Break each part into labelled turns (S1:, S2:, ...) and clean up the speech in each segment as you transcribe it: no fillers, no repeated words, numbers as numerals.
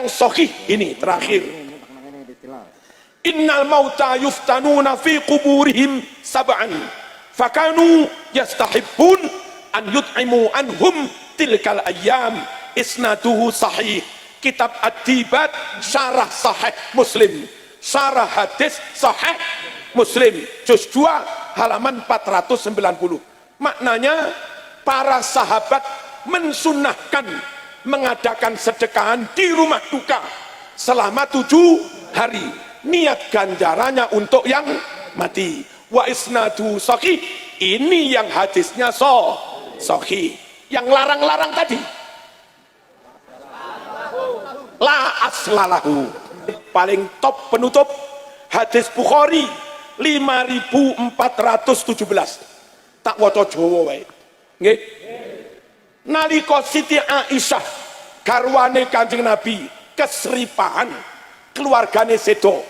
S1: Yang sahih ini terakhir. Innal mauta yuftanuna fi kuburihim sab'an fakanu yastahibbun an yut'imu anhum tilkal ayyam. Isnaduhu sahih. Kitab Ad-Dibat Syarah Sahih Muslim, Syarah Hadis Sahih Muslim, juz 2 halaman 490. Maknanya para sahabat mensunnahkan mengadakan sedekahan di rumah duka selama 7 hari. Niat ganjarannya untuk yang mati. Wa isnadu sahih, ini yang hadisnya sahih. Yang larang-larang tadi la aslalahu. Paling top penutup hadis Bukhari 5417. Tak waca Jawa wae. Nggih. Nalika Siti Aisyah garwane Kanjeng Nabi kesripahan, keluargane sedo,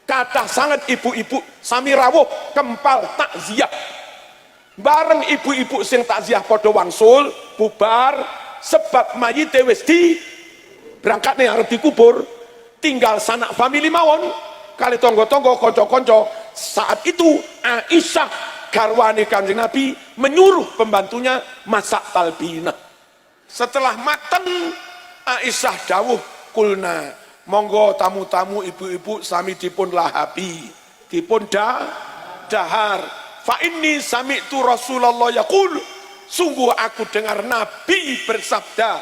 S1: kathah sangat ibu-ibu sami rawuh kempal takziah. Bareng ibu-ibu sing takziah padha wangsul bubar sebab mayite wis di berangkat nih harus dikubur, tinggal sanak famili mawon kali tonggo-tonggo konco-konco. Saat itu Aisyah garwane Kanjeng Nabi menyuruh pembantunya masak talbinah. Setelah mateng Aisyah dawuh, kulna monggo tamu-tamu ibu-ibu sami dipun lahabi, dipun dahar. Fa inni sami'tu Rasulullah yaqul, sungguh aku dengar Nabi bersabda,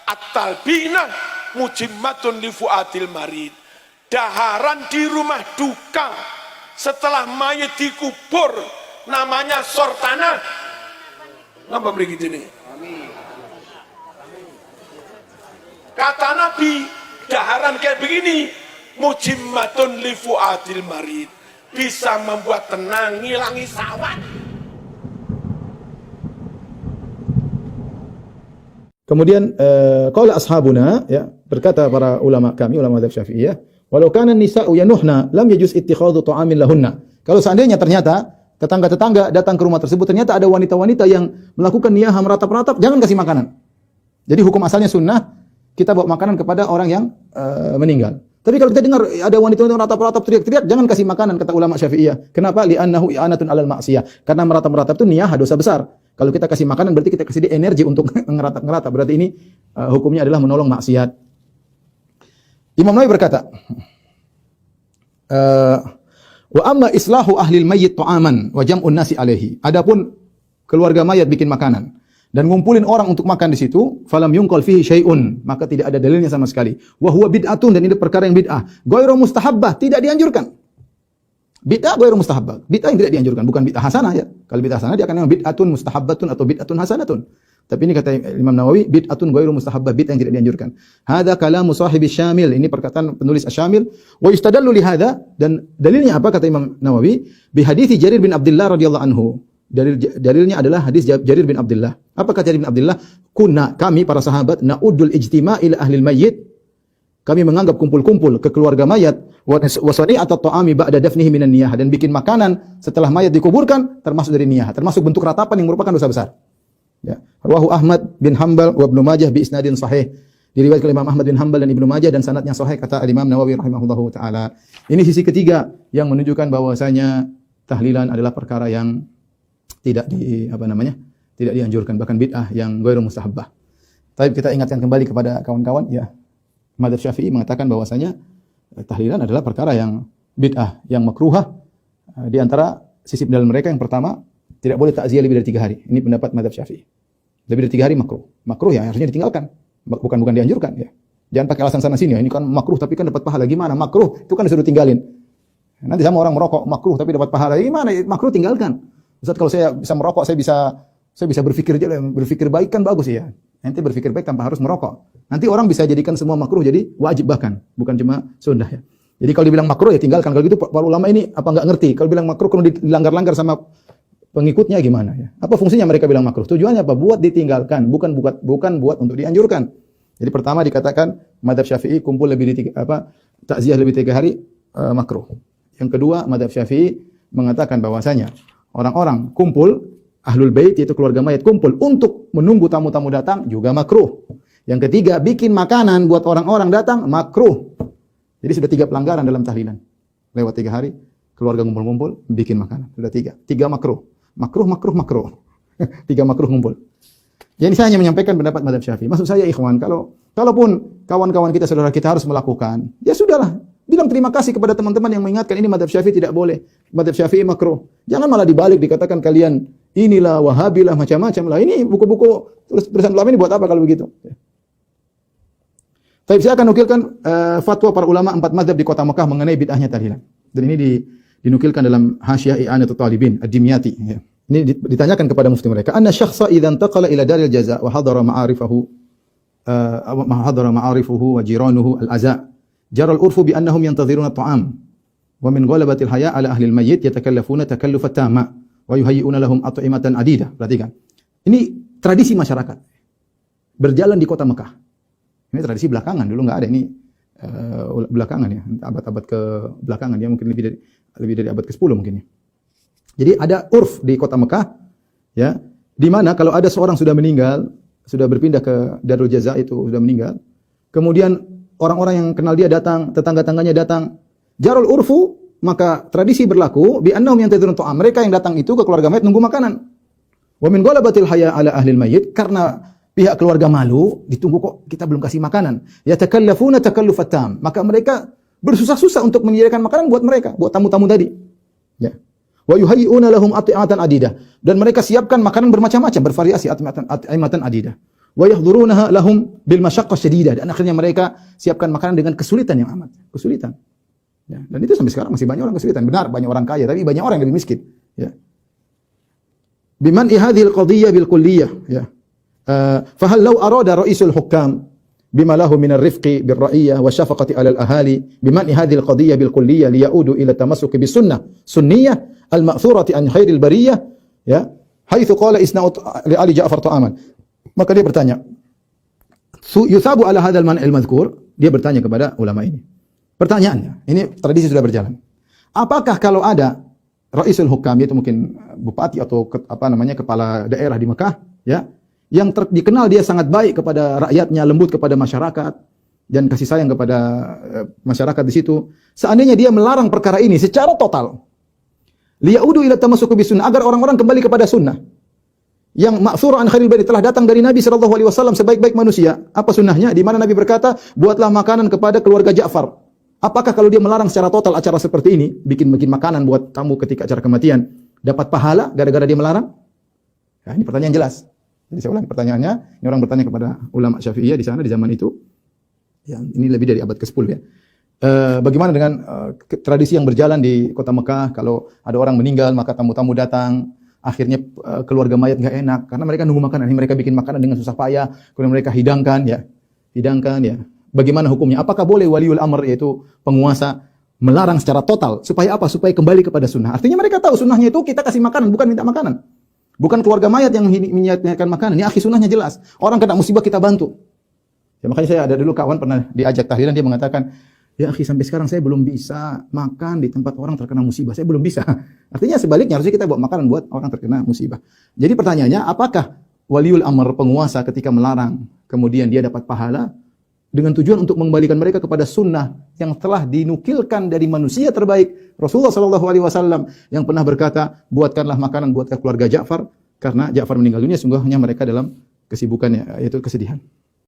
S1: at-talbinah mujimmatun li fuadil marid. Daharan di rumah duka setelah mayat dikubur namanya sortanah. Napa mriki dene? Kata Nabi, daharan kayak begini mujimmatun li fuadil marid, bisa membuat tenang, ngilangi sawat.
S2: Kemudian qala ashabuna, ya, berkata para ulama kami, ulama mazhab Syafi'iyah, walau kana nisa'u yanuhna lam yajuz ittikhadhu ta'amin lahunna. Kalau seandainya ternyata tetangga-tetangga datang ke rumah tersebut, ternyata ada wanita-wanita yang melakukan niyah meratap-ratap, jangan kasih makanan. Jadi hukum asalnya sunnah kita bawa makanan kepada orang yang meninggal. Tapi kalau kita dengar ada wanita-wanita meratap-ratap teriak-teriak, jangan kasih makanan, kata ulama Syafi'iyah. Kenapa? Li'annahu i'anatun 'alal ma'siyah. Karena meratap-ratap itu niyah dosa besar. Kalau kita kasih makanan berarti kita kasih dia energi untuk ngeratap-ngeratap. Berarti ini hukumnya adalah menolong maksiat. Imam Nawawi berkata, wa amma islahu ahlil mayyit ta'aman wa jam'un nasi alaihi. Adapun keluarga mayat bikin makanan dan ngumpulin orang untuk makan di situ, falam yunqal fihi syai'un, maka tidak ada dalilnya sama sekali. Wa huwa bid'atun, dan ini perkara yang bid'ah. Ghairu mustahabbah, tidak dianjurkan. Bid'ah ghairu mustahabbah. Bid'ah yang tidak dianjurkan, bukan bid'ah hasanah ya. Kalau bid'ah hasanah dia akan nama bid'atun mustahabbatun atau bid'atun hasanatun. Tapi ini kata Imam Nawawi, bid'atun ghairu mustahabbah, bid'ah yang tidak dianjurkan. Hadza kalamu sahibi Syamil, ini perkataan penulis Asy-Syamil. Wa yustadallu li hadza, dan dalilnya apa kata Imam Nawawi? Bi hadithi Jarir bin Abdullah radhiyallahu anhu. Dalilnya adalah hadis Jarir bin Abdullah. Apa kata Jarir bin Abdullah? Kunna, kami para sahabat, na'udul ijtima' ila ahlil mayyit. Kami menganggap kumpul-kumpul ke keluarga mayat, wa sani'at at-ta'ami ba'da dafnihi minan niyah, dan bikin makanan setelah mayat dikuburkan termasuk dari niyah, termasuk bentuk ratapan yang merupakan dosa besar. Ya. Rawahu Ahmad bin Hanbal wa Ibnu Majah bi isnadin sahih. Diriwayatkan oleh Imam Ahmad bin Hanbal dan Ibnu Majah dan sanadnya sahih, kata Imam Nawawi rahimahullahu taala. Ini sisi ketiga yang menunjukkan bahwasanya tahlilan adalah perkara yang tidak tidak dianjurkan, bahkan bid'ah yang ghairu mustahabbah. Tapi kita ingatkan kembali kepada kawan-kawan, ya, mazhab Syafi'i mengatakan bahwasanya tahlilan adalah perkara yang bid'ah, yang makruhah. Di antara sisi dalam mereka yang pertama, tidak boleh takziah lebih dari 3 hari. Ini pendapat mazhab Syafi'i. Lebih dari 3 hari makruh. Makruh ya harusnya ditinggalkan. Bukan dianjurkan ya. Jangan pakai alasan sana sini, ya, ini kan makruh tapi kan dapat pahala. Gimana? Makruh itu kan disuruh tinggalin. Nanti sama orang merokok, makruh tapi dapat pahala. Gimana? Makruh tinggalkan. Ustaz, kalau saya bisa merokok, saya bisa berpikir baik kan bagus ya. Nanti berpikir baik tanpa harus merokok. Nanti orang bisa jadikan semua makruh jadi wajib, bahkan bukan cuma sunnah ya. Jadi kalau dibilang makruh ya tinggalkan. Kalau gitu para ulama ini apa enggak ngerti? Kalau bilang makruh kalau dilanggar-langgar sama pengikutnya gimana ya? Apa fungsinya mereka bilang makruh? Tujuannya apa? Buat ditinggalkan, bukan buat untuk dianjurkan. Jadi pertama dikatakan mazhab Syafi'i kumpul lebih dari takziah lebih 3 hari makruh. Yang kedua, mazhab Syafi'i mengatakan bahwasanya orang-orang kumpul, ahlul bait yaitu keluarga mayat kumpul untuk menunggu tamu-tamu datang juga makruh. Yang ketiga, bikin makanan buat orang-orang datang makruh. Jadi sudah 3 pelanggaran dalam tahlilan. Lewat 3 hari, keluarga ngumpul-ngumpul, bikin makanan. Sudah 3. 3 makruh. Makruh. 3 makruh ngumpul. Jadi saya hanya menyampaikan pendapat mazhab Syafi'i. Maksud saya ikhwan, kalaupun kawan-kawan kita, saudara kita harus melakukan, ya sudahlah. Bilang terima kasih kepada teman-teman yang mengingatkan ini mazhab Syafi'i tidak boleh. Mazhab Syafi'i makruh. Jangan malah dibalik dikatakan kalian inilah Wahabilah macam-macam lah. Ini buku-buku tulisan ulama ini buat apa kalau begitu? Tapi saya akan nukilkan fatwa para ulama 4 mazhab di kota Mekah mengenai bid'ahnya tahlilan. Dan ini dinukilkan dalam Hasyiah I'anatul Talibin Ad-Dimyati. Ya. Ini ditanyakan kepada mufti mereka. Anna syakhsa idza intaqala ila daril jaza wa hadara ma'arifuhu wa jiranuhu al-aza. Jara al-urfu bi annahum yantaziruna at-ta'am. Wa min ghalabatil haya ala ahli al-mayyit yatakallafuna takallufat tamma wa yuhayyi'una lahum at'imatan adidah. Perhatikan. Ini tradisi masyarakat. Berjalan di kota Mekah. Ini tradisi belakangan, dulu nggak ada. Ini belakangan ya, abad-abad ke belakangan ya, mungkin lebih dari abad ke-10 mungkin ya. Jadi ada urf di kota Mekah ya, di mana kalau ada seorang sudah meninggal, sudah berpindah ke Darul Jaza itu sudah meninggal, kemudian orang-orang yang kenal dia datang, tetangga-tangganya datang, jarul urfu, maka tradisi berlaku bi annahum yantazirun ta'am. Mereka yang datang itu ke keluarga mayit nunggu makanan. Wa min ghalabatil haya ala ahli al-mayyit, karena pihak keluarga malu, ditunggu kok kita belum kasih makanan. Yatakallafuna takallufat tam. Maka mereka bersusah-susah untuk menyediakan makanan buat mereka, buat tamu-tamu tadi. Ya. Wa yuhayyi'una lahum at'imatan adidah. Dan mereka siapkan makanan bermacam-macam, bervariasi at'imatan adidah. Wa yahdurunaha lahum bil masyaqqah syadidah. Dan akhirnya mereka siapkan makanan dengan kesulitan yang amat, kesulitan. Ya. Dan itu sampai sekarang masih banyak orang kesulitan. Benar, banyak orang kaya, tapi banyak orang yang lebih miskin. Ya. Biman ihadhil qadhiyyah bil kulliyah. Ya. Fahal law arada ra'isul hukam bima lahu min ar-rifqi bir-ra'iyah wa syafaqati 'ala al-ahali biman hadhihi al-qadhiyyah bil-kulliyah liyaudu ila tamassuki bis-sunnah sunniyah al-ma'thurati an khairil bariyah ya haitsu qala isna'u li Ali Ja'far ta'aman. Maka dia bertanya, yusabu 'ala hadzal man' al-madhkur, dia bertanya kepada ulama ini. Pertanyaannya, ini tradisi sudah berjalan. Apakah kalau ada ra'isul hukam, yaitu mungkin bupati atau kepala daerah di Mekah ya, yang dikenal dia sangat baik kepada rakyatnya, lembut kepada masyarakat, dan kasih sayang kepada masyarakat di situ. Seandainya dia melarang perkara ini secara total, liyaudu ila tamassuki bisunnah, agar orang-orang kembali kepada sunnah. Yang ma'thur an khairil bari, telah datang dari Nabi sallallahu alaihi wasallam sebaik-baik manusia. Apa sunnahnya? Di mana Nabi berkata, buatlah makanan kepada keluarga Ja'far. Apakah kalau dia melarang secara total acara seperti ini, bikin makanan buat tamu ketika acara kematian, dapat pahala gara-gara dia melarang? Nah, ini pertanyaan jelas. Jadi saya ulang pertanyaannya, ini orang bertanya kepada ulama Syafi'iyah di sana di zaman itu. Ya, ini lebih dari abad ke-10 ya. Bagaimana dengan tradisi yang berjalan di kota Mekah, kalau ada orang meninggal maka tamu-tamu datang, akhirnya keluarga mayat enggak enak karena mereka nunggu makanan, ini mereka bikin makanan dengan susah payah, kemudian mereka hidangkan ya. Bagaimana hukumnya? Apakah boleh waliul amr, yaitu penguasa, melarang secara total supaya apa? Supaya kembali kepada sunnah. Artinya mereka tahu sunnahnya itu kita kasih makanan, bukan minta makanan. Bukan keluarga mayat yang menyiapkan makanan. Ini akhi, sunnahnya jelas. Orang kena musibah kita bantu. Ya, makanya saya ada dulu kawan pernah diajak tahlilan, dia mengatakan, ya akhi, sampai sekarang saya belum bisa makan di tempat orang terkena musibah. Saya belum bisa. Artinya sebaliknya, harusnya kita buat makanan buat orang terkena musibah. Jadi pertanyaannya, apakah waliul amr, penguasa, ketika melarang kemudian dia dapat pahala dengan tujuan untuk mengembalikan mereka kepada sunnah yang telah dinukilkan dari manusia terbaik, Rasulullah sallallahu alaihi wasallam, yang pernah berkata, buatkanlah makanan buat keluarga Ja'far, karena Ja'far meninggal dunia, sungguhnya mereka dalam kesibukannya, yaitu kesedihan.